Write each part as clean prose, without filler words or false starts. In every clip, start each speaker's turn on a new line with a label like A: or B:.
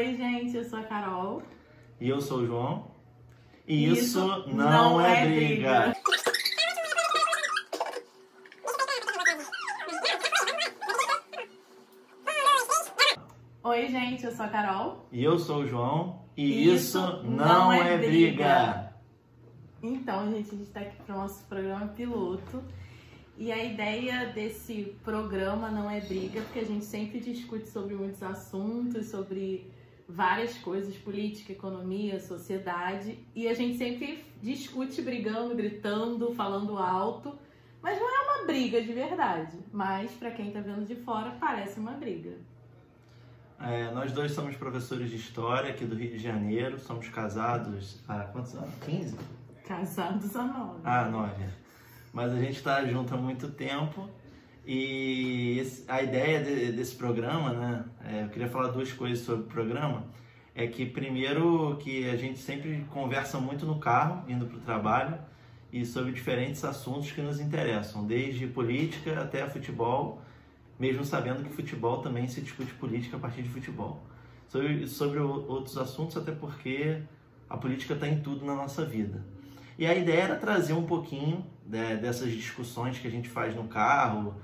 A: Oi, gente, eu sou a Carol.
B: E eu sou o João. E isso não é briga.
A: Oi, gente, eu sou a Carol.
B: E eu sou o João. E isso não é briga.
A: Então, gente, a gente está aqui para o nosso programa piloto. E a ideia desse programa não é briga, porque a gente sempre discute sobre muitos assuntos, sobre várias coisas, política, economia, sociedade. E a gente sempre discute brigando, gritando, falando alto. Mas não é uma briga de verdade. Mas, para quem está vendo de fora, parece uma briga.
B: Nós dois somos professores de História aqui do Rio de Janeiro. Somos casados há quantos anos? 15?
A: Casados há 9.
B: Ah, 9. Mas a gente está junto há muito tempo e a ideia desse programa, né? Eu queria falar duas coisas sobre o programa. É que primeiro que a gente sempre conversa muito no carro, indo para o trabalho, e sobre diferentes assuntos que nos interessam, desde política até futebol, mesmo sabendo que futebol também se discute política a partir de futebol. Sobre outros assuntos, até porque a política está em tudo na nossa vida. E a ideia era trazer um pouquinho dessas discussões que a gente faz no carro,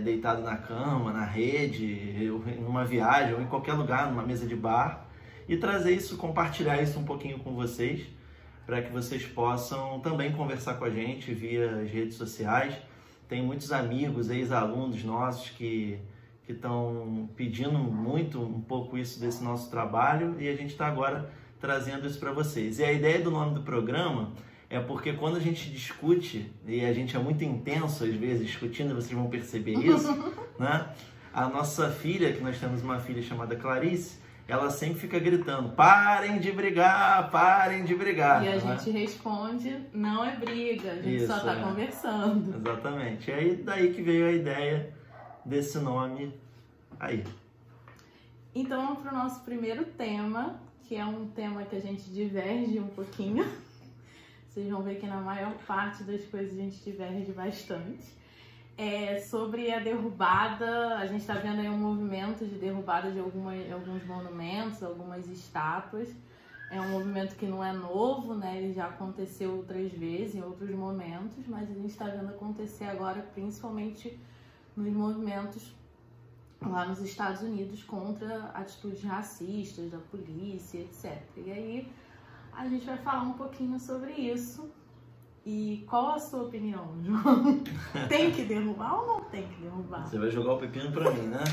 B: deitado na cama, na rede, numa viagem ou em qualquer lugar, numa mesa de bar, e trazer isso, compartilhar isso um pouquinho com vocês, para que vocês possam também conversar com a gente via as redes sociais. Tem muitos amigos, ex-alunos nossos que estão pedindo muito um pouco isso desse nosso trabalho, e a gente está agora trazendo isso para vocês. E a ideia do nome do programa é porque quando a gente discute, e a gente é muito intenso às vezes discutindo, vocês vão perceber isso, né? A nossa filha, que nós temos uma filha chamada Clarice, ela sempre fica gritando: parem de brigar, parem de brigar.
A: E a gente responde: não é briga, a gente só está conversando.
B: Exatamente. E aí daí que veio a ideia desse nome aí.
A: Então vamos para o nosso primeiro tema, que é um tema que a gente diverge um pouquinho. Vocês vão ver que na maior parte das coisas a gente diverge bastante. Sobre a derrubada, a gente está vendo aí um movimento de derrubada de alguns monumentos, algumas estátuas. É um movimento que não é novo, né? Ele já aconteceu outras vezes, em outros momentos, mas a gente está vendo acontecer agora, principalmente nos movimentos lá nos Estados Unidos contra atitudes racistas da polícia, etc. E aí a gente vai falar um pouquinho sobre isso. E qual a sua opinião, João? Tem que derrubar ou não tem que derrubar?
B: Você vai jogar o pepino pra mim, né?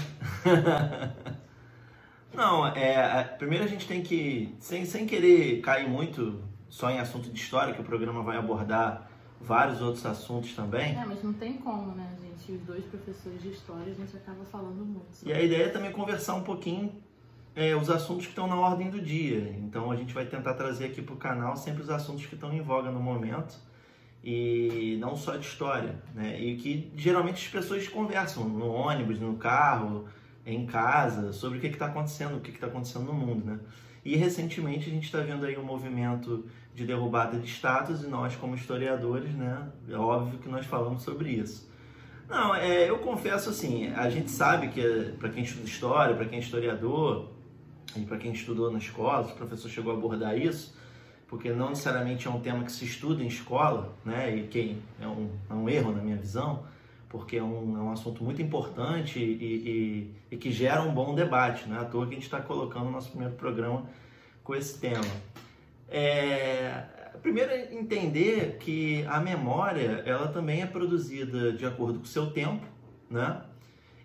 B: Não, primeiro a gente tem que, sem querer cair muito só em assunto de história, que o programa vai abordar vários outros assuntos também.
A: Mas não tem como, né, gente? Os dois professores de história, a gente acaba falando muito.
B: E a ideia é também conversar um pouquinho os assuntos que estão na ordem do dia. Então a gente vai tentar trazer aqui para o canal sempre os assuntos que estão em voga no momento, e não só de história, né? E que geralmente as pessoas conversam no ônibus, no carro, em casa, sobre o que está acontecendo, o que está acontecendo no mundo, né? E recentemente a gente está vendo aí um movimento de derrubada de estátuas, e nós como historiadores, né, é óbvio que nós falamos sobre isso. Não, eu confesso assim, a gente sabe que para quem estuda história, para quem é historiador, e para quem estudou na escola, o professor chegou a abordar isso, porque não necessariamente é um tema que se estuda em escola, né? E que é um erro na minha visão, porque é um assunto muito importante e que gera um bom debate, né? À toa que a gente está colocando o nosso primeiro programa com esse tema. Primeiro, entender que a memória, ela também é produzida de acordo com o seu tempo, né?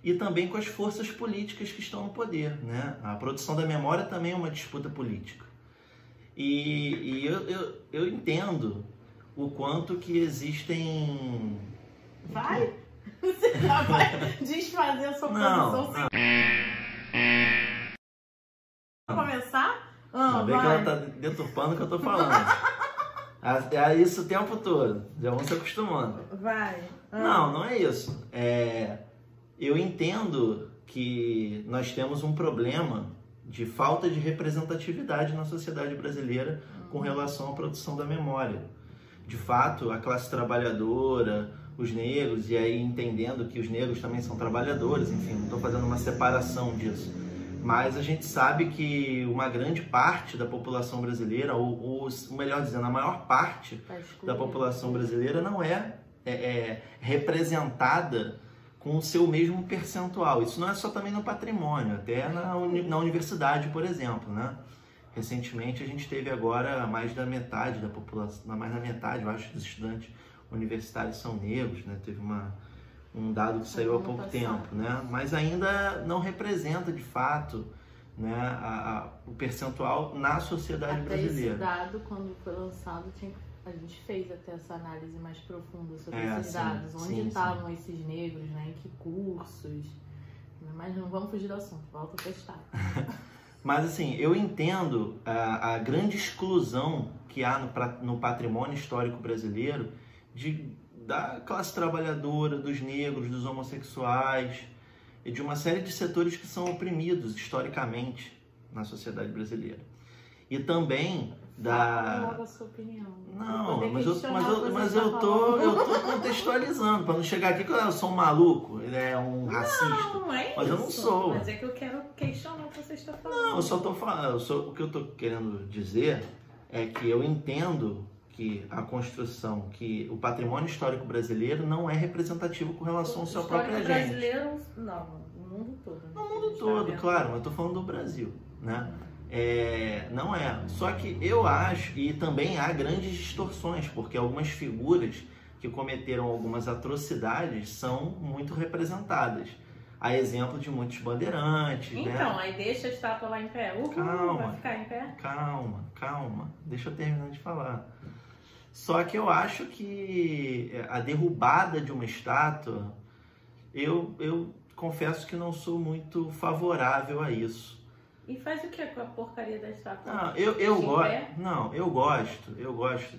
B: E também com as forças políticas que estão no poder, né? A produção da memória também é uma disputa política. E eu entendo o quanto que existem...
A: Vai? Você já vai desfazer a sua posição sem começar?
B: Não, vê que ela tá deturpando o que eu tô falando. É isso o tempo todo. Já vão se acostumando.
A: Vai.
B: Não é isso. Eu entendo que nós temos um problema de falta de representatividade na sociedade brasileira com relação à produção da memória. De fato, a classe trabalhadora, os negros, e aí entendendo que os negros também são trabalhadores, enfim, não estou fazendo uma separação disso, Mas a gente sabe que uma grande parte da população brasileira, ou melhor dizendo, a maior parte da população brasileira não é representada com o seu mesmo percentual. Isso não é só também no patrimônio, até na universidade, por exemplo, né? Recentemente a gente teve agora mais da metade da população, mais da metade, eu acho, dos estudantes universitários são negros, né? Teve um dado que saiu há pouco tempo, né? Mas ainda não representa de fato, né, o percentual na sociedade brasileira.
A: Esse dado, quando foi lançado, a gente fez até essa análise mais profunda sobre esses dados, onde estavam esses negros, né, em que cursos, mas não vamos fugir do assunto, volta a testar.
B: Mas assim, eu entendo a grande exclusão que há no patrimônio histórico brasileiro da classe trabalhadora, dos negros, dos homossexuais e de uma série de setores que são oprimidos historicamente na sociedade brasileira. E também
A: Logo a sua opinião.
B: Não, mas eu tô contextualizando, para não chegar aqui que eu sou um maluco, um racista.
A: Não, é
B: mas
A: isso.
B: Eu não sou.
A: Mas é que eu quero questionar o que você está falando.
B: Não, eu só tô falando, o que eu tô querendo dizer é que eu entendo que a construção, que o patrimônio histórico brasileiro não é representativo com relação ao seu próprio agente.
A: Brasileiro, não, no mundo todo. Né?
B: No mundo todo, claro, mas eu tô falando do Brasil, né? Não é. Só que eu acho, e também há grandes distorções, porque algumas figuras que cometeram algumas atrocidades são muito representadas. A exemplo de muitos bandeirantes,
A: Então, aí deixa a estátua lá em pé. Vai ficar em pé?
B: Calma. Deixa eu terminar de falar. Só que eu acho que a derrubada de uma estátua, eu confesso que não sou muito favorável a isso.
A: E faz o que com a porcaria da estátua?
B: Não, eu gosto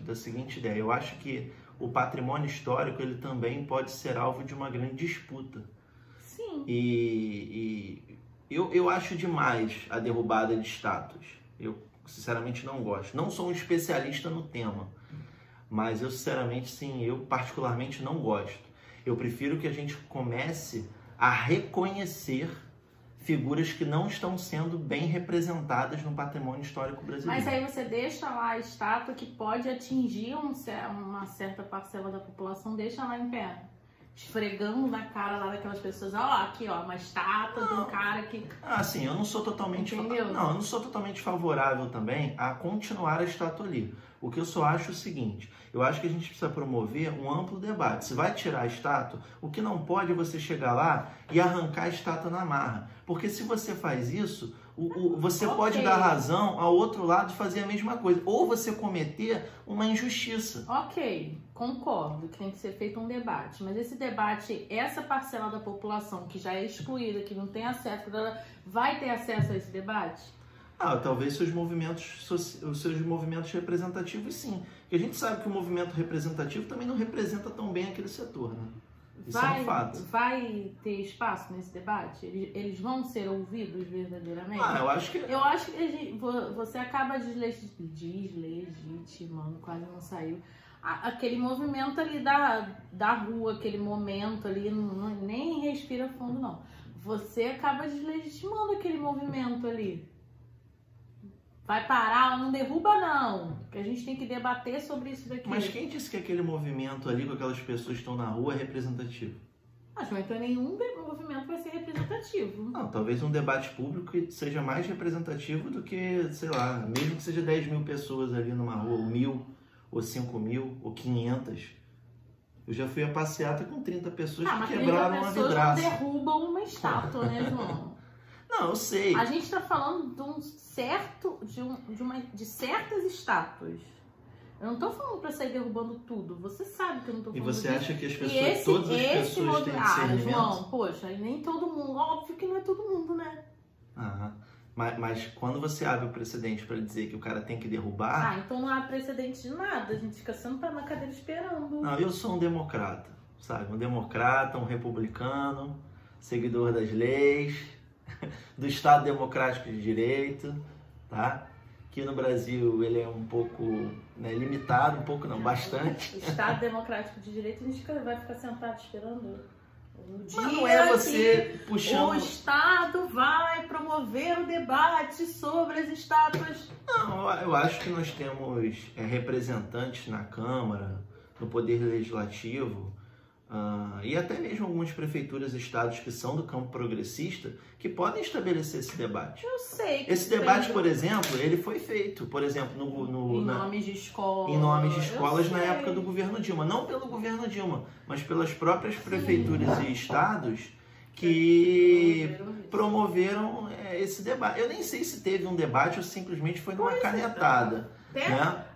B: da seguinte ideia. Eu acho que o patrimônio histórico ele também pode ser alvo de uma grande disputa.
A: Sim.
B: E eu acho demais a derrubada de estátuas. Eu sinceramente não gosto. Não sou um especialista no tema, mas eu sinceramente sim, eu particularmente não gosto. Eu prefiro que a gente comece a reconhecer figuras que não estão sendo bem representadas no patrimônio histórico brasileiro.
A: Mas aí você deixa lá a estátua que pode atingir uma certa parcela da população, deixa lá em pé, esfregando na cara lá daquelas pessoas, aqui uma estátua de um cara que...
B: sim, eu não sou totalmente... eu não sou totalmente favorável também a continuar a estátua ali. O que eu só acho é o seguinte, eu acho que a gente precisa promover um amplo debate. Se vai tirar a estátua, o que não pode é você chegar lá e arrancar a estátua na marra. Porque se você faz isso, você pode dar razão ao outro lado de fazer a mesma coisa. Ou você cometer uma injustiça.
A: Ok, concordo que tem que ser feito um debate. Mas esse debate, essa parcela da população que já é excluída, que não tem acesso, vai ter acesso a esse debate?
B: Talvez os seus movimentos representativos, sim. Porque a gente sabe que o movimento representativo também não representa tão bem aquele setor, né? Isso é um fato. Vai ter espaço nesse debate?
A: Eles vão ser ouvidos verdadeiramente?
B: Eu acho que...
A: Eu acho que você acaba deslegitimando, quase não saiu, aquele movimento ali da rua, aquele momento ali, nem respira fundo, não. Você acaba deslegitimando aquele movimento ali. Vai parar, não derruba não, porque a gente tem que debater sobre isso daqui.
B: Mas quem disse que aquele movimento ali com aquelas pessoas que estão na rua é representativo?
A: Acho que então nenhum movimento vai ser representativo.
B: Não, talvez um debate público seja mais representativo do que, sei lá, mesmo que seja 10 mil pessoas ali numa rua, ou 1.000, ou 5.000, ou 500. Eu já fui a passeata com 30 pessoas que quebraram uma vidraça.
A: Mas 30 pessoas não derrubam uma estátua, né, João?
B: Não, eu sei.
A: A gente está falando de certas estátuas. Eu não estou falando para sair derrubando tudo. Você sabe que eu não estou falando
B: disso. E você acha que as pessoas,
A: todas as
B: pessoas têm discernimento?
A: João, poxa, nem todo mundo. Óbvio que não é todo mundo, né?
B: Mas quando você abre o precedente para dizer que o cara tem que derrubar...
A: então não há precedente de nada. A gente fica sentado na cadeira esperando.
B: Não, eu sou um democrata, sabe? Um democrata, um republicano, seguidor das leis... do Estado Democrático de Direito, tá? Que no Brasil ele é um pouco limitado, bastante.
A: O Estado Democrático de Direito, a gente vai ficar sentado esperando?
B: Mas não é você puxando...
A: O Estado vai promover o debate sobre as estátuas.
B: Não, eu acho que nós temos representantes na Câmara, no Poder Legislativo, e até mesmo algumas prefeituras e estados que são do campo progressista, que podem estabelecer esse debate.
A: Eu sei.
B: Esse debate, por exemplo, ele foi feito, por exemplo,
A: em nomes de escolas.
B: Em nomes de escolas na época do governo Dilma. Não pelo governo Dilma, mas pelas próprias prefeituras e estados que promoveram esse debate. Eu nem sei se teve um debate ou simplesmente foi numa canetada.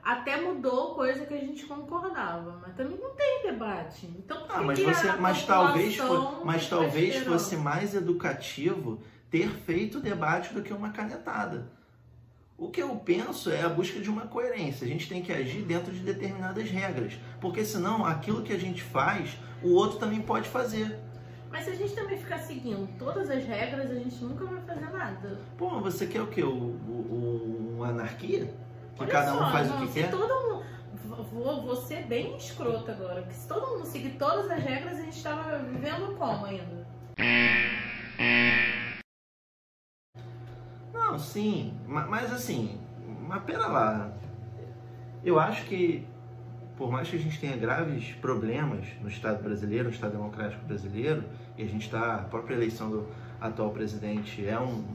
A: Até mudou coisa que a gente concordava, mas também não tem debate. Então,
B: mas talvez fosse mais educativo ter feito o debate do que uma canetada. O que eu penso é a busca de uma coerência. A gente tem que agir dentro de determinadas regras, porque senão aquilo que a gente faz, o outro também pode fazer.
A: Mas se a gente também ficar seguindo todas as regras, a gente nunca vai fazer nada.
B: Pô, você quer o quê? Uma anarquia? Que
A: Olha
B: cada um
A: só,
B: faz o que quer?
A: Todo mundo... Vou ser bem escroto agora, porque se todo mundo seguir todas as regras, a gente estava vivendo como ainda?
B: Não, sim, mas assim, mas pera lá. Eu acho que, por mais que a gente tenha graves problemas no Estado brasileiro, no Estado Democrático Brasileiro, e a própria eleição do atual presidente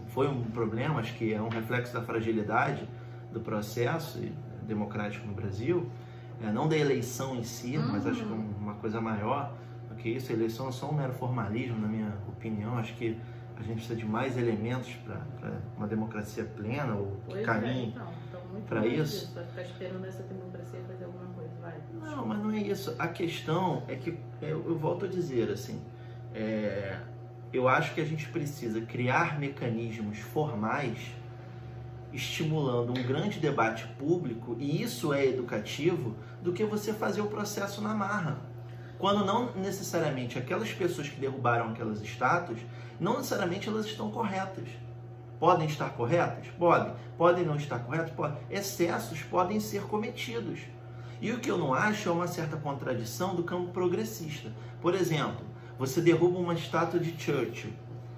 B: foi um problema, acho que é um reflexo da fragilidade do processo democrático no Brasil, não da eleição em si, mas acho que uma coisa maior do que isso. A eleição é só um mero formalismo, na minha opinião. Acho que a gente precisa de mais elementos para uma democracia plena, ou que caminhe para isso.
A: Vai ficar esperando essa democracia fazer alguma coisa, vai.
B: Não, mas não é isso. A questão é que, eu volto a dizer, assim, eu acho que a gente precisa criar mecanismos formais estimulando um grande debate público, e isso é educativo, do que você fazer o processo na marra. Quando não necessariamente aquelas pessoas que derrubaram aquelas estátuas, não necessariamente elas estão corretas. Podem estar corretas? Podem. Podem não estar corretas? Podem. Excessos podem ser cometidos. E o que eu não acho é uma certa contradição do campo progressista. Por exemplo, você derruba uma estátua de Churchill.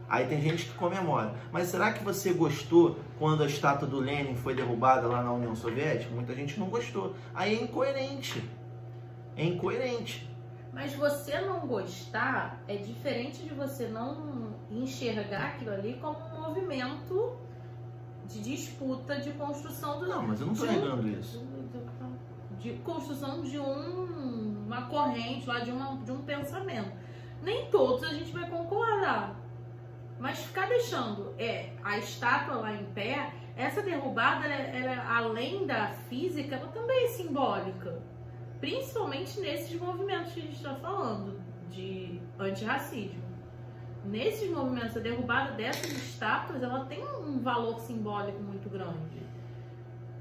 B: Aí tem gente que comemora. Mas será que você gostou quando a estátua do Lenin foi derrubada lá na União Soviética? Muita gente não gostou. Aí é incoerente. É incoerente.
A: Mas você não gostar é diferente de você não enxergar aquilo ali como um movimento de disputa, de construção do...
B: Não, mas eu não estou negando isso.
A: De construção de uma corrente lá, de um pensamento. Nem todos a gente vai concordar. Mas ficar deixando a estátua lá em pé, essa derrubada, ela, além da física, ela também é simbólica. Principalmente nesses movimentos que a gente está falando, de antirracismo. Nesses movimentos, a derrubada dessas estátuas, ela tem um valor simbólico muito grande.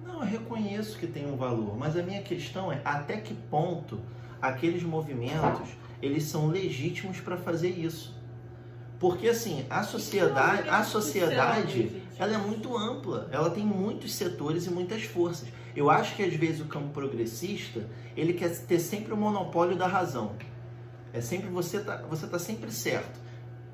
B: Não, eu reconheço que tem um valor, mas a minha questão é até que ponto aqueles movimentos, eles são legítimos para fazer isso. Porque assim, a sociedade, ela é muito ampla, ela tem muitos setores e muitas forças. Eu acho que às vezes o campo progressista, ele quer ter sempre o monopólio da razão. É sempre você tá sempre certo.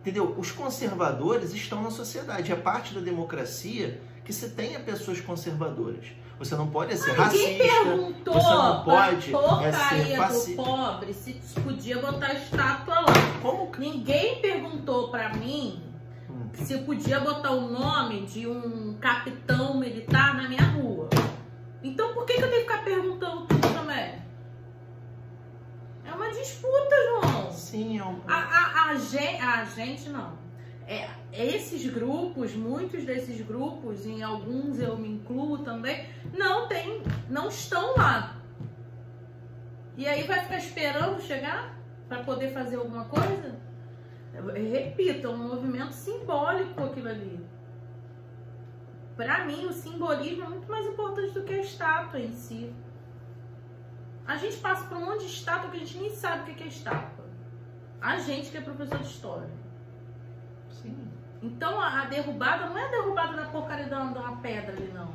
B: Entendeu? Os conservadores estão na sociedade, é parte da democracia que se tenha pessoas conservadoras. Você não pode ser racista, você não pode ser fascista.
A: Do pobre se podia botar a estátua lá.
B: Como?
A: Ninguém perguntou pra mim se eu podia botar o nome de um capitão militar na minha rua. Então por que eu tenho que ficar perguntando tudo também? É uma disputa, João.
B: Sim,
A: a gente não. Esses grupos, muitos desses grupos, em alguns eu me incluo também, não estão lá. E aí vai ficar esperando chegar para poder fazer alguma coisa? Eu repito, é um movimento simbólico aquilo ali. Para mim, o simbolismo é muito mais importante do que a estátua em si. A gente passa por um monte de estátua que a gente nem sabe o que é estátua. A gente que é professor de história.
B: Sim.
A: Então a derrubada não é a derrubada da porcaria da pedra ali, não.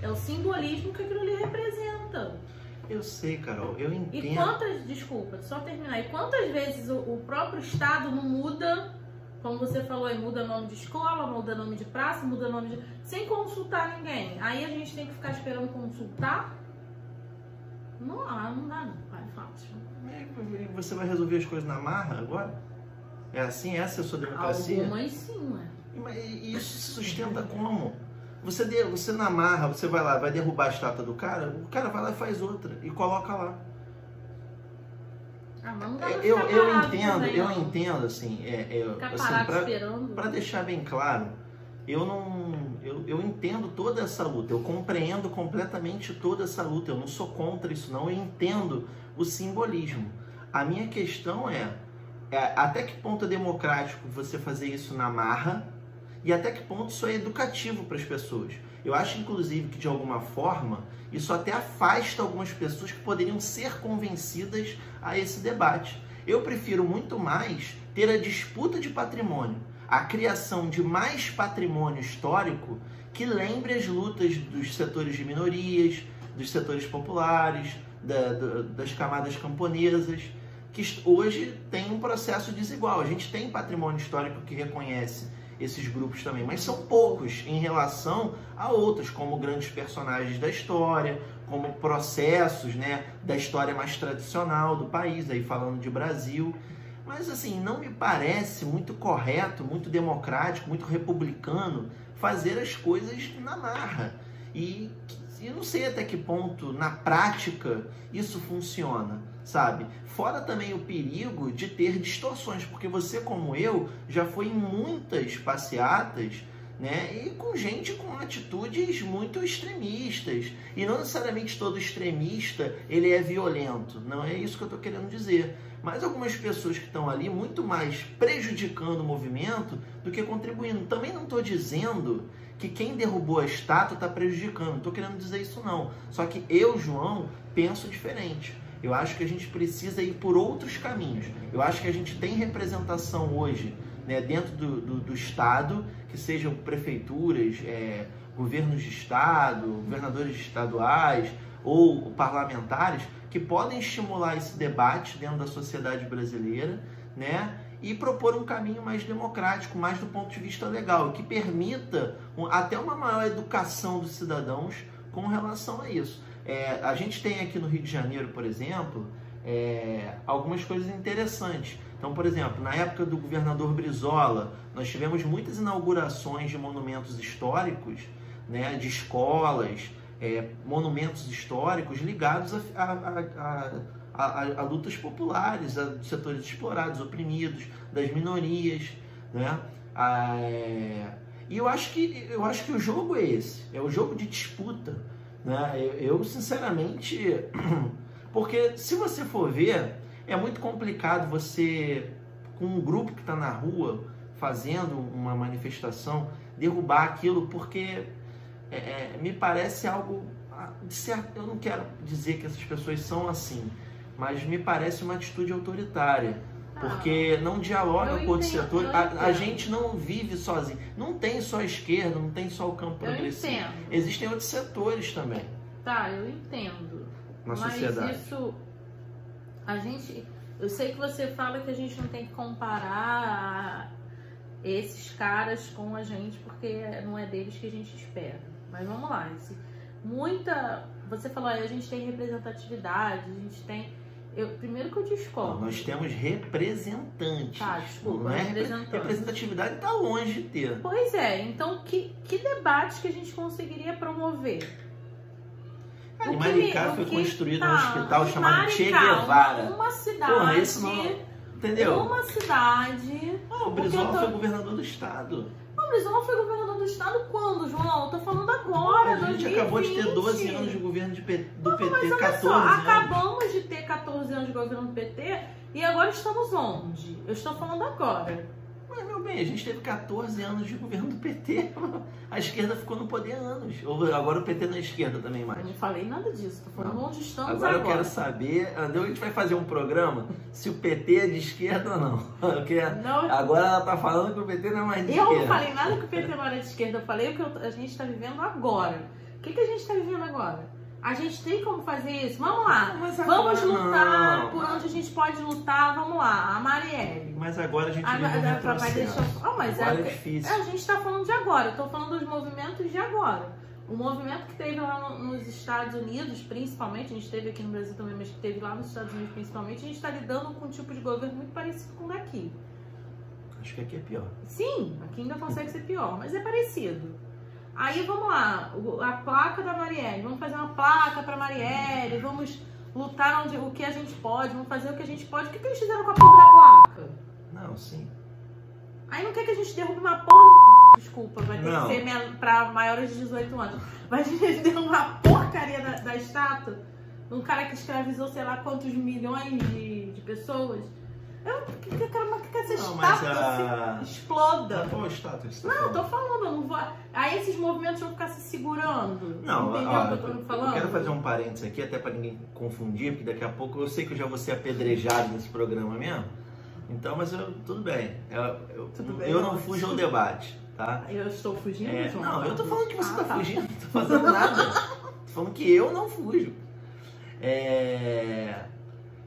A: É o simbolismo que aquilo ali representa.
B: Eu sei, Carol, eu entendo.
A: E quantas, desculpa, só terminar, e quantas vezes o próprio Estado não muda, como você falou, aí muda nome de escola, muda nome de praça, muda nome de... sem consultar ninguém. Aí a gente tem que ficar esperando consultar? Não dá não, é fácil.
B: E você vai resolver as coisas na marra agora? É assim? Essa é a sua democracia?
A: Algumas sim, ué.
B: E isso se sustenta como? Você na marra, você vai lá, vai derrubar a estátua do cara, o cara vai lá e faz outra e coloca lá.
A: Ah, mas não dá
B: eu entendo, assim,
A: para
B: deixar bem claro, eu entendo toda essa luta, eu compreendo completamente toda essa luta, eu não sou contra isso não, eu entendo o simbolismo. A minha questão é até que ponto é democrático você fazer isso na marra e até que ponto isso é educativo para as pessoas. Eu acho, inclusive, que de alguma forma isso até afasta algumas pessoas que poderiam ser convencidas a esse debate. Eu prefiro muito mais ter a disputa de patrimônio, a criação de mais patrimônio histórico que lembre as lutas dos setores de minorias, dos setores populares, das camadas camponesas, que hoje tem um processo desigual. A gente tem patrimônio histórico que reconhece esses grupos também, mas são poucos em relação a outros, como grandes personagens da história, como processos, né, da história mais tradicional do país, aí falando de Brasil. Mas assim, não me parece muito correto, muito democrático, muito republicano fazer as coisas na marra. E eu não sei até que ponto, na prática, isso funciona, sabe? Fora também o perigo de ter distorções, porque você, como eu, já foi em muitas passeatas, né? E com gente com atitudes muito extremistas. E não necessariamente todo extremista, ele é violento. Não é isso que eu estou querendo dizer. Mas algumas pessoas que estão ali muito mais prejudicando o movimento do que contribuindo. Também não estou dizendo que quem derrubou a estátua está prejudicando. Não estou querendo dizer isso não. Só que eu, João, penso diferente. Eu acho que a gente precisa ir por outros caminhos. Eu acho que a gente tem representação hoje, né, dentro do Estado, que sejam prefeituras, governos de Estado, governadores estaduais ou parlamentares, que podem estimular esse debate dentro da sociedade brasileira, né, e propor um caminho mais democrático, mais do ponto de vista legal, que permita até uma maior educação dos cidadãos com relação a isso. A gente tem aqui no Rio de Janeiro, por exemplo, algumas coisas interessantes. Então, por exemplo, na época do governador Brizola, nós tivemos muitas inaugurações de monumentos históricos, né, de escolas, monumentos históricos ligados a lutas populares, a setores explorados, oprimidos, das minorias, né? E eu acho que o jogo é esse, é o jogo de disputa, né? Eu sinceramente, porque se você for ver, é muito complicado você, com um grupo que está na rua fazendo uma manifestação, derrubar aquilo, porque me parece algo certo. Eu não quero dizer que essas pessoas são assim, mas me parece uma atitude autoritária, porque não dialoga com outros setores. A gente não vive sozinho, não tem só a esquerda, não tem só o campo progressista, existem outros setores também.
A: Tá, eu entendo,
B: na sociedade.
A: Mas isso, eu sei que você fala que a gente não tem que comparar esses caras com a gente, porque não é deles que a gente espera. Mas vamos lá, você falou aí, a gente tem representatividade, a gente tem... primeiro que eu discordo.
B: Nós temos representantes.
A: Tá, desculpa,
B: não representatividade está longe de ter.
A: Pois é, então que debate que a gente conseguiria promover?
B: Em Maricá foi construído um hospital chamado Che Guevara.
A: Uma cidade...
B: isso não... Entendeu?
A: Uma cidade...
B: O Brizola foi governador do estado.
A: O Brizola foi governador do estado quando, João? Eu tô falando agora,
B: a gente
A: 2020.
B: Acabou de ter 12 anos de governo do PT,
A: mas olha
B: 14
A: só,
B: anos.
A: Acabamos de ter 14 anos de governo do PT e agora estamos onde? Eu estou falando agora.
B: Mas, meu bem, a gente teve 14 anos de governo do PT. A esquerda ficou no poder anos. Agora o PT na esquerda também mais.
A: Eu não falei nada disso. Tô falando onde estamos agora.
B: Agora eu quero saber, a gente vai fazer um programa se o PT é de esquerda ou não. Porque agora ela tá falando que o PT não é mais de esquerda.
A: Eu não falei nada que o PT não era de esquerda. Eu falei o que a gente está vivendo agora. O que a gente está vivendo agora? A gente tem como fazer isso? Vamos lá.
B: Mas
A: Vamos
B: agora
A: lutar
B: não.
A: por onde a gente pode lutar. Vamos lá. A Marielle.
B: Mas agora a gente vive um
A: Papai
B: retrocesso.
A: mas
B: Agora é difícil.
A: a gente tá falando de agora. Eu tô falando dos movimentos de agora. O movimento que teve lá nos Estados Unidos, principalmente, a gente teve aqui no Brasil também, mas que teve lá nos Estados Unidos principalmente, a gente tá lidando com um tipo de governo muito parecido com o daqui.
B: Acho que aqui é pior.
A: Sim, aqui ainda consegue ser pior, mas é parecido. Aí vamos lá, a placa da Marielle, vamos fazer uma placa pra Marielle, vamos lutar o que a gente pode, vamos fazer o que a gente pode. O que eles fizeram com a porra da placa?
B: Não, sim.
A: Aí não quer que a gente derrube uma porra. Desculpa, vai ter
B: Não.
A: que ser pra maiores de 18 anos. Vai derrubar uma porcaria da estátua. Um cara que escravizou sei lá quantos milhões de pessoas. Eu quero que essa
B: Não, mas
A: estátua exploda.
B: Qual estátua que você tá
A: Não,
B: falando?
A: tô falando, eu não vou. Aí esses movimentos vão ficar se segurando.
B: Não,
A: entendeu
B: ó,
A: o que eu tô falando?
B: eu quero fazer um parênteses aqui, até para ninguém confundir, porque daqui a pouco eu sei que eu já vou ser apedrejado nesse programa mesmo. Então, mas tudo bem. Eu não fujo ao debate, tá?
A: Eu estou fugindo, João?
B: Não, eu tô falando que você tá
A: tá.
B: fugindo, não tô fazendo nada. Tô falando que eu não fujo.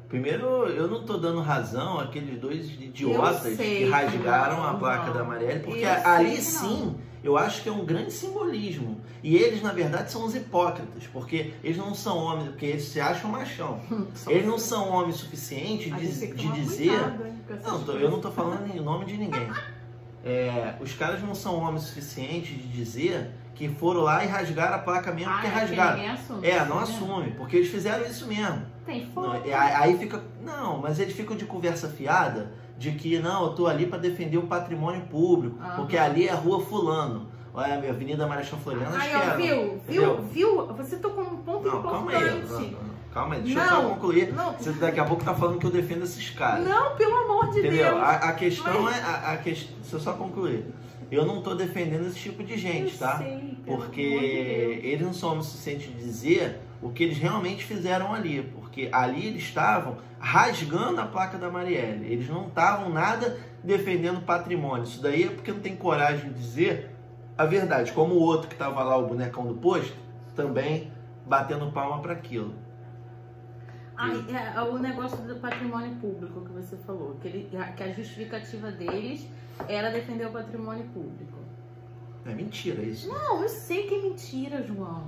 B: Primeiro, eu não tô dando razão àqueles dois idiotas que rasgaram a placa da Marielle, porque ali sim, eu acho que é um grande simbolismo. E eles, na verdade, são os hipócritas, porque eles não são homens, porque eles se acham machão. Eles não são homens suficientes de dizer... Não, eu não tô falando em nome de ninguém. Os caras não são homens suficientes de dizer que foram lá e rasgaram a placa mesmo, porque rasgaram. Não assume, porque eles fizeram isso mesmo.
A: Tem foto.
B: Aí fica... Não, mas eles ficam de conversa fiada de que, não, eu tô ali para defender o patrimônio público, porque ali é a rua fulano. Olha, a Avenida Marechal Floriano, acho que é.
A: Viu? Você tocou num ponto importante.
B: Calma aí, deixa eu só concluir. Você daqui a pouco tá falando que eu defendo esses caras.
A: Não, pelo amor de Deus.
B: A questão deixa eu só concluir. Eu não tô defendendo esse tipo de gente, tá? Porque eles não são homens suficientes de dizer o que eles realmente fizeram ali. Porque ali eles estavam rasgando a placa da Marielle. Eles não estavam nada defendendo patrimônio. Isso daí é porque não tem coragem de dizer a verdade. Como o outro que estava lá, o bonecão do posto, também batendo palma para aquilo.
A: O negócio do patrimônio público que você falou, que a justificativa deles era defender o patrimônio público.
B: É mentira isso.
A: Não, eu sei que é mentira, João.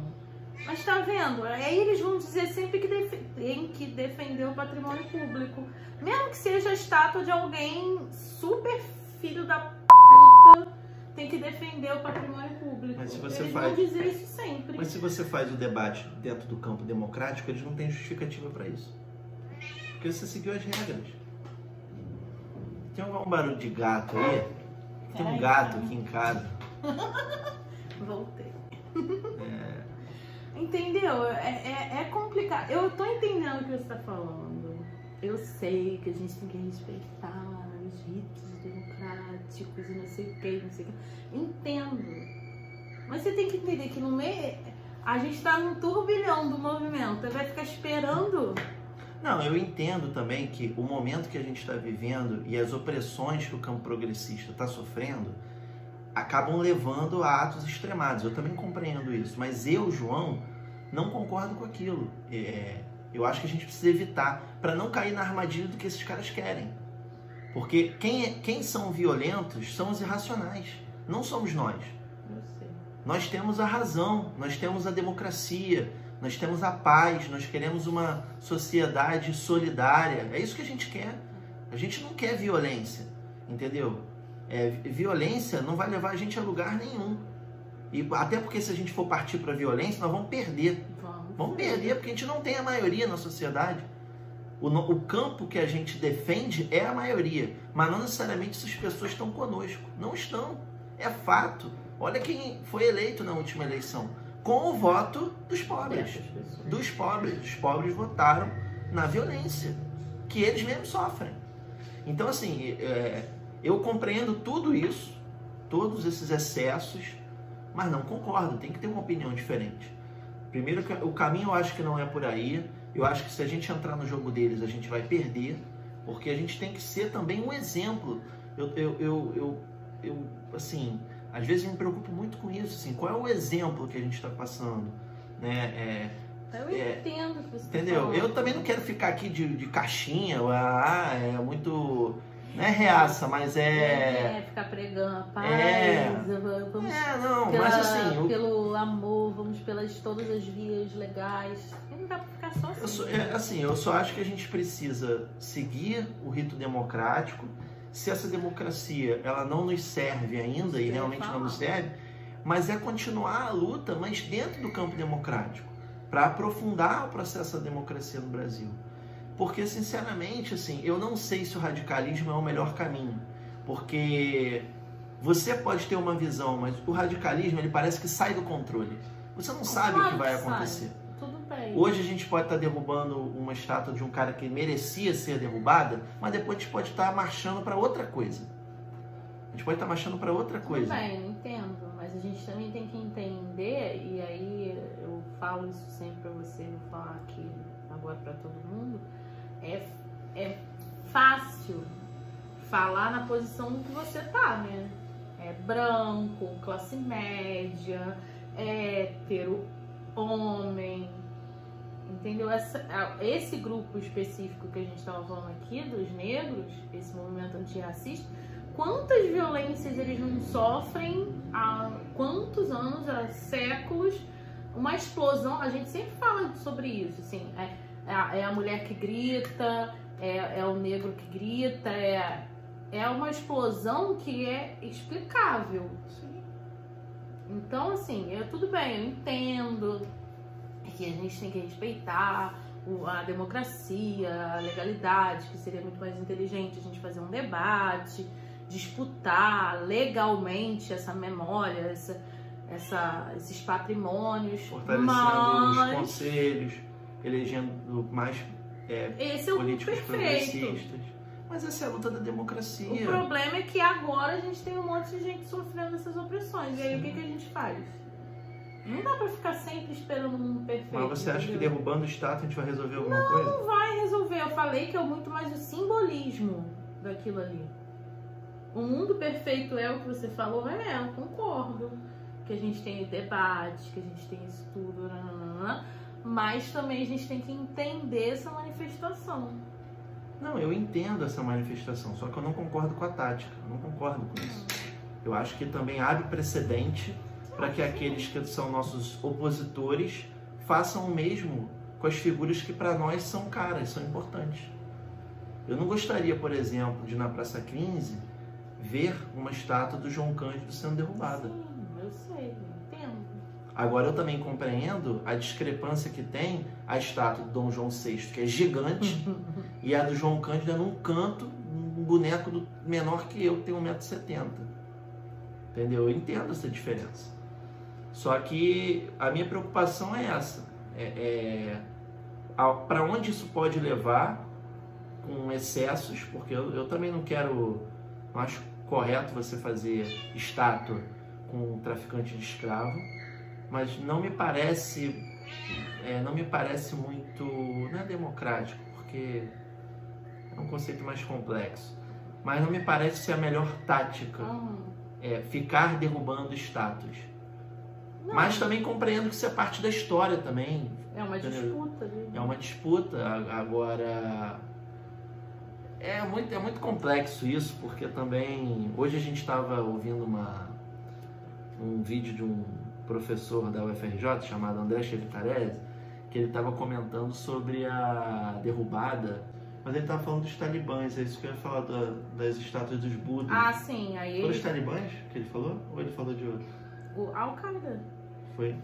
A: Mas tá vendo? Aí eles vão dizer sempre que tem que defender o patrimônio público. Mesmo que seja a estátua de alguém super filho da puta, tem que defender o patrimônio público.
B: Mas se você
A: eles
B: faz...
A: vão dizer isso sempre.
B: Mas se você faz o debate dentro do campo democrático, eles não têm justificativa para isso. Porque você seguiu as regras. Tem um barulho de gato aí? Tem um gato aqui em casa.
A: Voltei. Entendeu? É complicado. Eu tô entendendo o que você tá falando. Eu sei que a gente tem que respeitar os ritos democráticos e não sei o que, não sei o que. Entendo. Mas você tem que entender que no meio... A gente tá num turbilhão do movimento. Você vai ficar esperando...
B: Não, eu entendo também que o momento que a gente está vivendo e as opressões que o campo progressista está sofrendo acabam levando a atos extremados. Eu também compreendo isso, mas eu, João, não concordo com aquilo. Eu acho que a gente precisa evitar para não cair na armadilha do que esses caras querem. Porque quem são violentos são os irracionais, não somos nós.
A: Eu sei.
B: Nós temos a razão, nós temos a democracia, nós temos a paz, nós queremos uma sociedade solidária. É isso que a gente quer. A gente não quer violência, entendeu? Violência não vai levar a gente a lugar nenhum. E até porque se a gente for partir para a violência, nós vamos perder. Vamos perder porque a gente não tem a maioria na sociedade. O campo que a gente defende é a maioria, mas não necessariamente essas pessoas estão conosco. Não estão. É fato. Olha quem foi eleito na última eleição. Com o voto dos pobres. Dos pobres. Os pobres votaram na violência que eles mesmos sofrem. Então, assim, eu compreendo tudo isso, todos esses excessos, mas não concordo, tem que ter uma opinião diferente. Primeiro, o caminho eu acho que não é por aí. Eu acho que se a gente entrar no jogo deles, a gente vai perder, porque a gente tem que ser também um exemplo. Assim, às vezes eu me preocupo muito com isso, assim, qual é o exemplo que a gente está passando, né?
A: Eu entendo o que você
B: entendeu?
A: tá
B: Eu também não quero ficar aqui de caixinha, é muito... Não é reaça, mas
A: ficar pregando a paz, vamos
B: mas assim...
A: pelo amor, vamos pelas todas as vias legais. Não dá pra ficar só assim.
B: Eu só acho que a gente precisa seguir o rito democrático. Se essa democracia, ela não nos serve ainda, e realmente não nos serve, mas é continuar a luta, mas dentro do campo democrático, para aprofundar o processo da democracia no Brasil. Porque, sinceramente, assim, eu não sei se o radicalismo é o melhor caminho. Porque você pode ter uma visão, mas o radicalismo, ele parece que sai do controle. Você não sabe o que vai acontecer.
A: Tudo bem.
B: Hoje a gente pode estar derrubando uma estátua de um cara que merecia ser derrubada, mas depois a gente pode estar marchando para outra coisa. A gente pode estar marchando para outra coisa.
A: Tudo bem, eu entendo. Mas a gente também tem que entender, e aí eu falo isso sempre para você, vou falar aqui agora para todo mundo. É fácil falar na posição que você tá, né? É branco, classe média, hétero, homem, entendeu? Esse grupo específico que a gente estava falando aqui, dos negros, esse movimento antirracista, quantas violências eles não sofrem há quantos anos, há séculos, uma explosão, a gente sempre fala sobre isso, assim, é a mulher que grita, é o negro que grita, é uma explosão que é explicável. Então, assim, tudo bem, eu entendo que a gente tem que respeitar a democracia, a legalidade, que seria muito mais inteligente a gente fazer um debate, disputar legalmente essa memória, esses patrimônios.
B: Fortalecendo os conselhos, elegendo mais
A: esse é
B: políticos
A: o perfeito.
B: progressistas. Mas essa é a luta da democracia.
A: O problema é que agora a gente tem um monte de gente sofrendo essas opressões. E aí o que a gente faz? Não dá pra ficar sempre esperando um mundo perfeito.
B: Mas você acha que derrubando o estátua a gente vai resolver alguma coisa?
A: Não vai resolver. Eu falei que é muito mais o simbolismo daquilo ali. O mundo perfeito é o que você falou? Eu concordo. Que a gente tem debate, que a gente tem isso tudo, mas também a gente tem que entender essa manifestação.
B: Não, eu entendo essa manifestação, só que eu não concordo com a tática, eu não concordo com isso. Eu acho que também abre precedente para que aqueles que são nossos opositores façam o mesmo com as figuras que para nós são caras, são importantes. Eu não gostaria, por exemplo, de na Praça 15 ver uma estátua do João Cândido sendo derrubada.
A: Sim, eu sei, eu entendo.
B: Agora eu também compreendo a discrepância que tem a estátua do Dom João VI, que é gigante, e a do João Cândido é num canto, um boneco menor que eu, que tem 1,70 m. Entendeu? Eu entendo essa diferença. Só que a minha preocupação é essa. Para onde isso pode levar com excessos, porque eu também não acho correto você fazer estátua com um traficante de escravo, mas não me parece muito, não é democrático, porque é um conceito mais complexo, mas não me parece ser a melhor tática ficar derrubando estátuas. Não. Mas também compreendo que isso é parte da história também.
A: É uma disputa. Né?
B: É uma disputa. Agora, é muito complexo isso, porque também, hoje a gente estava ouvindo um vídeo de um professor da UFRJ chamado André Chevitarese, que ele estava comentando sobre a derrubada, mas ele estava falando dos talibãs, é isso que eu ia falar das estátuas dos Budas.
A: Ah, sim. Aí
B: Foram os talibãs que ele falou? Ou ele falou de outro?
A: O Al-Qaeda.
B: Foi.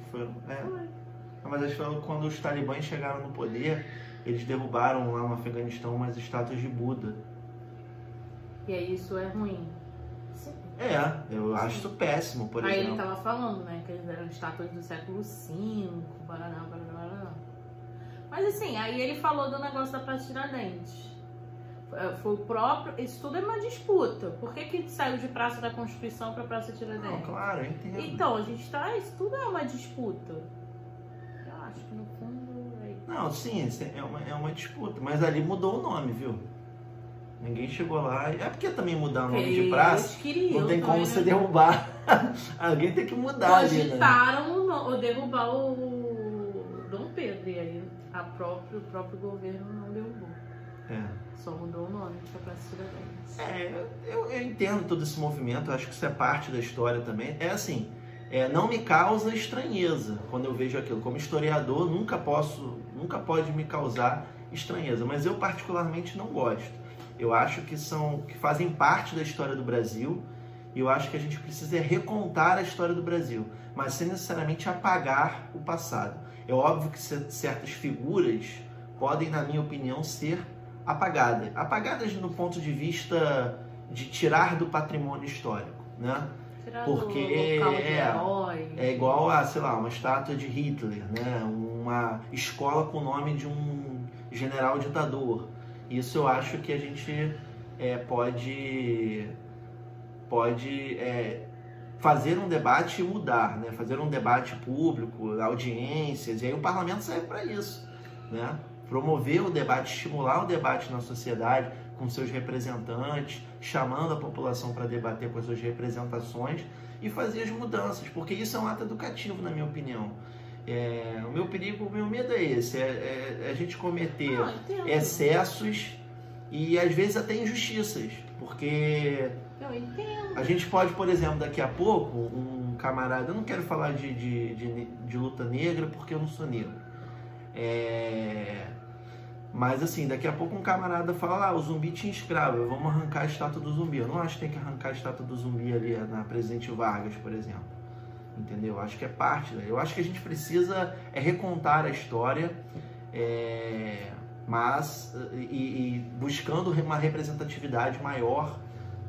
B: Mas eles falam que quando os talibãs chegaram no poder, eles derrubaram lá no Afeganistão umas estátuas de Buda.
A: E aí isso é ruim? Sim.
B: Eu acho isso péssimo, por exemplo.
A: Aí ele tava falando, né, que eles eram estátuas do século V, baraná. Mas assim, aí ele falou do negócio da Praça Tiradentes. Foi o próprio... Isso tudo é uma disputa. Por que saiu de Praça da Constituição para Praça Tiradentes?
B: Não, claro, eu entendo.
A: Então, a gente tá... Isso tudo é uma disputa. Eu acho que no fundo...
B: Não, sim, é uma disputa. Mas ali mudou o nome, viu? Ninguém chegou lá... É porque também mudar o nome de praça não tem como você derrubar. Alguém tem que mudar ali, né?
A: Cogitaram derrubar o Dom Pedro, e aí o próprio governo não derrubou. Só mudou o nome para Praça Tiradentes.
B: Eu entendo todo esse movimento, eu acho que isso é parte da história também. Não me causa estranheza quando eu vejo aquilo. Como historiador, nunca pode me causar estranheza, mas eu particularmente não gosto. Eu acho que fazem parte da história do Brasil, e eu acho que a gente precisa recontar a história do Brasil, mas sem necessariamente apagar o passado. É óbvio que certas figuras podem, na minha opinião, ser apagadas no ponto de vista de tirar do patrimônio histórico, né? Porque é igual a, sei lá, uma estátua de Hitler, né? Uma escola com o nome de um general ditador. Isso eu acho que a gente pode fazer um debate e mudar, né? Fazer um debate público, audiências, e aí o parlamento serve para isso, né? Promover o debate, estimular o debate na sociedade com seus representantes, chamando a população para debater com as suas representações e fazer as mudanças, porque isso é um ato educativo, na minha opinião. O meu medo é esse, a gente cometer excessos e às vezes até injustiças, porque a gente pode, por exemplo, daqui a pouco, um camarada, eu não quero falar de luta negra porque eu não sou negro, mas assim, daqui a pouco um camarada fala, o Zumbi tinha escravo, vamos arrancar a estátua do Zumbi. Eu não acho que tem que arrancar a estátua do Zumbi ali na Presidente Vargas, por exemplo. Entendeu? Acho que é parte, né? Eu acho que a gente precisa recontar a história, mas buscando uma representatividade maior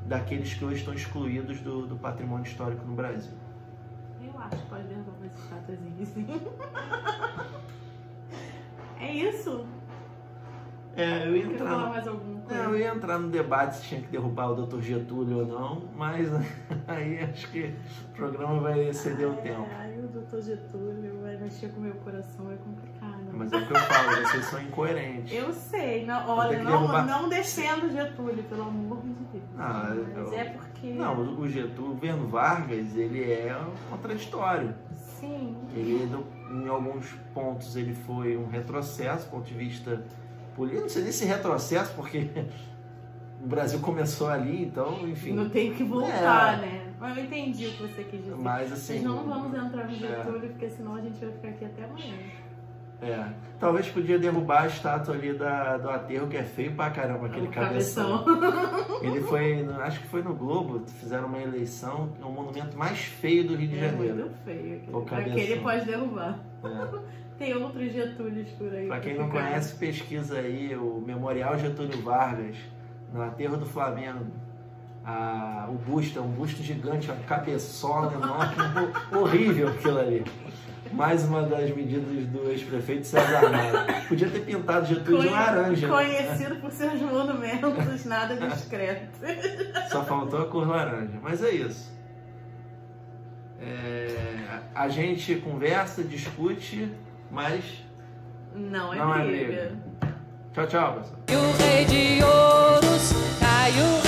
B: daqueles que hoje estão excluídos do patrimônio histórico no Brasil.
A: Eu acho que pode derrubar umas estátuazinhas, sim. É isso?
B: Eu ia entrar.
A: Falar mais alguma coisa?
B: Eu ia entrar no debate se tinha que derrubar o Dr. Getúlio ou não, mas aí acho que o programa vai exceder o tempo.
A: O Dr. Getúlio vai mexer com o meu coração, é complicado.
B: Mas é o que eu falo, vocês são incoerentes.
A: Eu sei, olha, não defendo o Getúlio, pelo amor de Deus. Mas é porque...
B: Não, o governo Vargas, ele é contraditório.
A: Sim.
B: Em alguns pontos, ele foi um retrocesso do ponto de vista político. Não sei nem se retrocesso, porque o Brasil começou ali, então, enfim...
A: Não tem que voltar, né? Mas eu entendi o que você quis dizer.
B: Mas, assim,
A: mas não vamos entrar no Getúlio, porque senão a gente vai ficar aqui até amanhã.
B: Talvez podia derrubar a estátua ali do aterro, que é feio pra caramba, aquele cabeção. Ele foi, acho que foi no Globo, fizeram uma eleição, é o monumento mais feio do Rio de Janeiro.
A: É muito feio. Aquele pode derrubar. Tem outros Getúlios por aí.
B: Pra quem não conhece, pesquisa aí o Memorial Getúlio Vargas, no aterro do Flamengo. O busto é um busto gigante, uma cabeçona enorme, horrível aquilo ali. Mais uma das medidas do ex-prefeito César Maia. Podia ter pintado Getúlio de laranja.
A: Conhecido por seus monumentos, nada discreto.
B: Só faltou a cor laranja. Mas é isso. A gente conversa, discute, mas
A: não é briga.
B: Tchau, tchau, pessoal.
C: E o rei de ouros caiu.